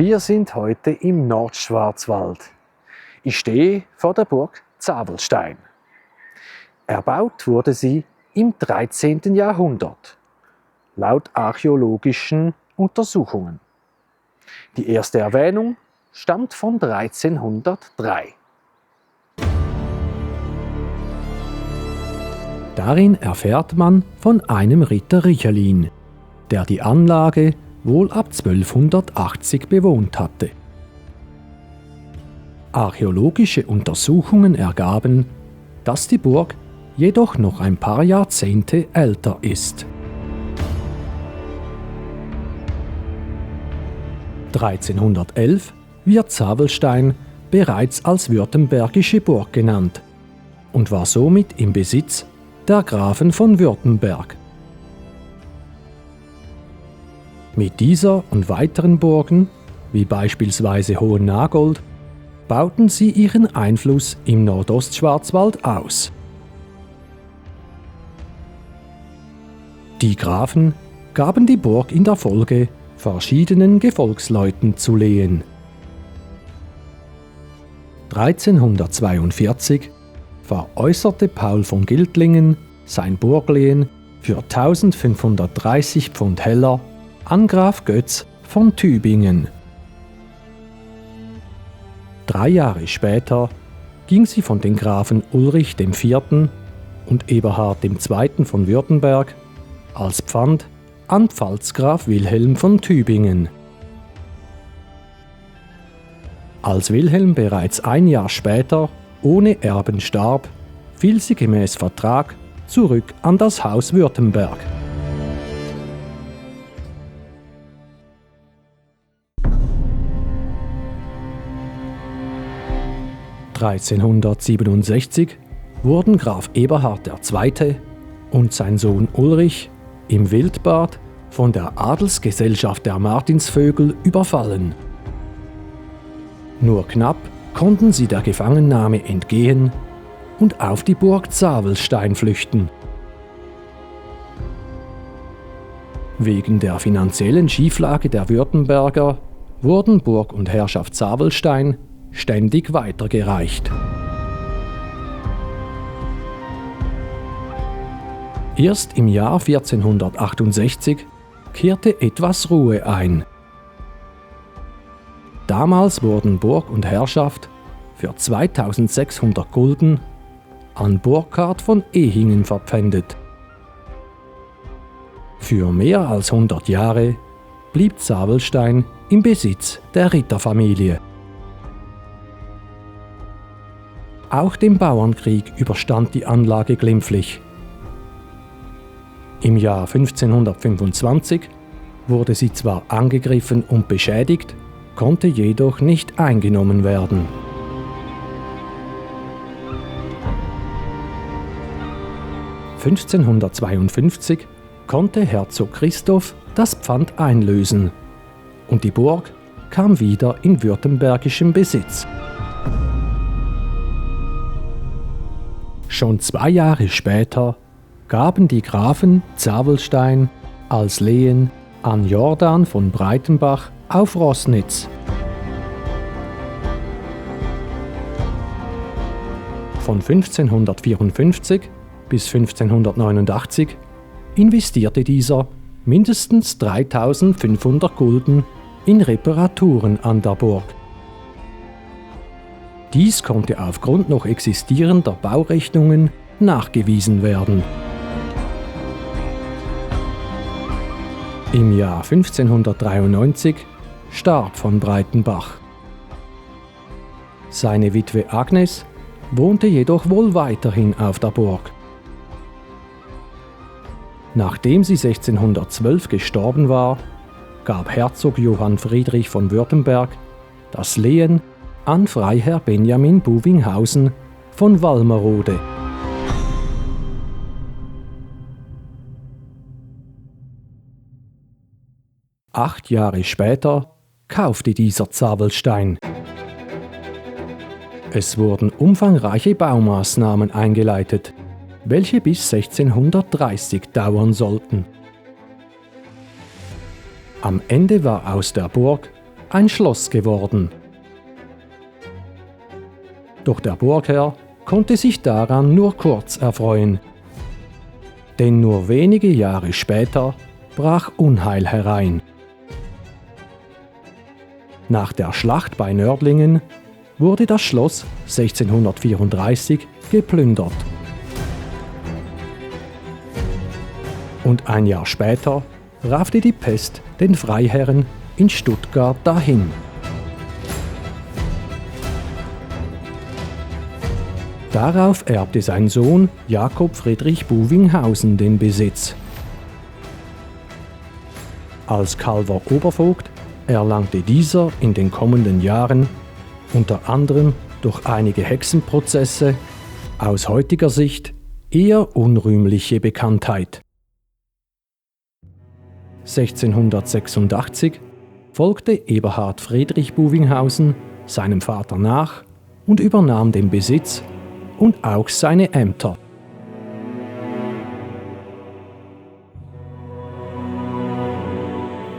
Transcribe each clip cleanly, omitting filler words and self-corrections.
Wir sind heute im Nordschwarzwald. Ich stehe vor der Burg Zabelstein. Erbaut wurde sie im 13. Jahrhundert, laut archäologischen Untersuchungen. Die erste Erwähnung stammt von 1303. Darin erfährt man von einem Ritter Richelin, der die Anlage wohl ab 1280 bewohnt hatte. Archäologische Untersuchungen ergaben, dass die Burg jedoch noch ein paar Jahrzehnte älter ist. 1311 wird Zabelstein bereits als württembergische Burg genannt und war somit im Besitz der Grafen von Württemberg. Mit dieser und weiteren Burgen, wie beispielsweise Hohennagold, bauten sie ihren Einfluss im Nordostschwarzwald aus. Die Grafen gaben die Burg in der Folge verschiedenen Gefolgsleuten zu lehen. 1342 veräußerte Paul von Giltlingen sein Burglehen für 1530 Pfund Heller an Graf Götz von Tübingen. 3 Jahre später ging sie von den Grafen Ulrich IV. Und Eberhard II. Von Württemberg als Pfand an Pfalzgraf Wilhelm von Tübingen. Als Wilhelm bereits 1 Jahr später ohne Erben starb, fiel sie gemäß Vertrag zurück an das Haus Württemberg. (1367) wurden Graf Eberhard II. Und sein Sohn Ulrich im Wildbad von der Adelsgesellschaft der Martinsvögel überfallen. Nur knapp konnten sie der Gefangennahme entgehen und auf die Burg Zabelstein flüchten. Wegen der finanziellen Schieflage der Württemberger wurden Burg und Herrschaft Zabelstein ständig weitergereicht. Erst im Jahr 1468 kehrte etwas Ruhe ein. Damals wurden Burg und Herrschaft für 2600 Gulden an Burkhard von Ehingen verpfändet. Für mehr als 100 Jahre blieb Zabelstein im Besitz der Ritterfamilie. Auch den Bauernkrieg überstand die Anlage glimpflich. Im Jahr 1525 wurde sie zwar angegriffen und beschädigt, konnte jedoch nicht eingenommen werden. (1552) konnte Herzog Christoph das Pfand einlösen und die Burg kam wieder in württembergischem Besitz. Schon 2 Jahre später gaben die Grafen Zabelstein als Lehen an Jordan von Breitenbach auf Roßnitz. Von 1554 bis 1589 investierte dieser mindestens 3500 Gulden in Reparaturen an der Burg. Dies konnte aufgrund noch existierender Baurechnungen nachgewiesen werden. Im Jahr 1593 starb von Breitenbach. Seine Witwe Agnes wohnte jedoch wohl weiterhin auf der Burg. Nachdem sie 1612 gestorben war, gab Herzog Johann Friedrich von Württemberg das Lehen an Freiherr Benjamin Buvinghausen von Walmerode. Acht Jahre später kaufte dieser Zabelstein. Es wurden umfangreiche Baumaßnahmen eingeleitet, welche bis 1630 dauern sollten. Am Ende war aus der Burg ein Schloss geworden. Doch der Burgherr konnte sich daran nur kurz erfreuen. Denn nur wenige Jahre später brach Unheil herein. Nach der Schlacht bei Nördlingen wurde das Schloss 1634 geplündert. Und ein Jahr später raffte die Pest den Freiherren in Stuttgart dahin. Darauf erbte sein Sohn Jakob Friedrich Buvinghausen den Besitz. Als Calver Obervogt erlangte dieser in den kommenden Jahren, unter anderem durch einige Hexenprozesse, aus heutiger Sicht eher unrühmliche Bekanntheit. 1686 folgte Eberhard Friedrich Buvinghausen seinem Vater nach und übernahm den Besitz und auch seine Ämter.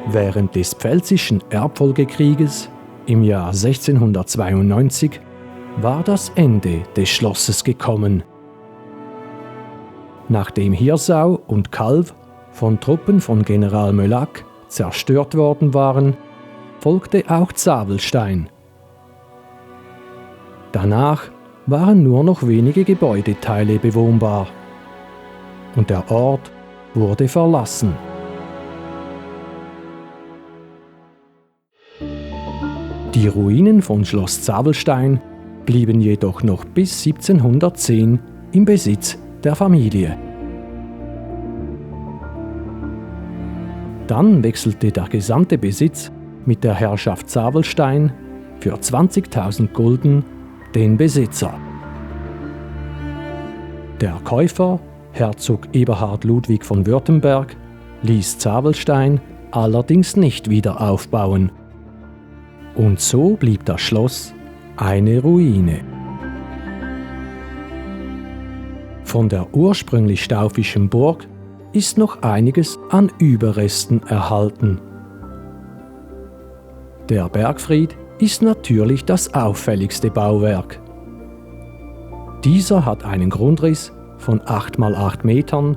Während des Pfälzischen Erbfolgekrieges im Jahr 1692 war das Ende des Schlosses gekommen. Nachdem Hirsau und Calw von Truppen von General Möllack zerstört worden waren, folgte auch Zabelstein. Danach waren nur noch wenige Gebäudeteile bewohnbar und der Ort wurde verlassen. Die Ruinen von Schloss Zabelstein blieben jedoch noch bis 1710 im Besitz der Familie. Dann wechselte der gesamte Besitz mit der Herrschaft Zabelstein für 20.000 Gulden den Besitzer. Der Käufer, Herzog Eberhard Ludwig von Württemberg, ließ Zabelstein allerdings nicht wieder aufbauen. Und so blieb das Schloss eine Ruine. Von der ursprünglich staufischen Burg ist noch einiges an Überresten erhalten. Der Bergfried ist natürlich das auffälligste Bauwerk. Dieser hat einen Grundriss von 8 x 8 Metern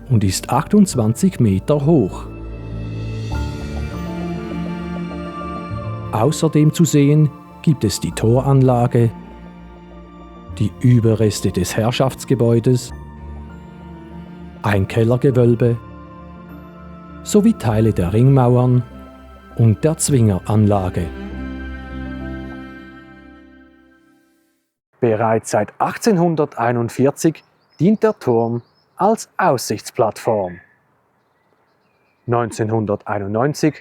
und ist 28 Meter hoch. Außerdem zu sehen gibt es die Toranlage, die Überreste des Herrschaftsgebäudes, ein Kellergewölbe sowie Teile der Ringmauern und der Zwingeranlage. Bereits seit 1841 dient der Turm als Aussichtsplattform. 1991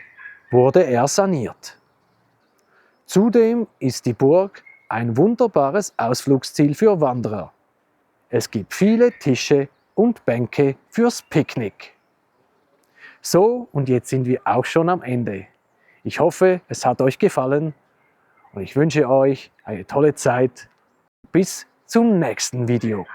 wurde er saniert. Zudem ist die Burg ein wunderbares Ausflugsziel für Wanderer. Es gibt viele Tische und Bänke fürs Picknick. So, und jetzt sind wir auch schon am Ende. Ich hoffe, es hat euch gefallen und ich wünsche euch eine tolle Zeit. Bis zum nächsten Video.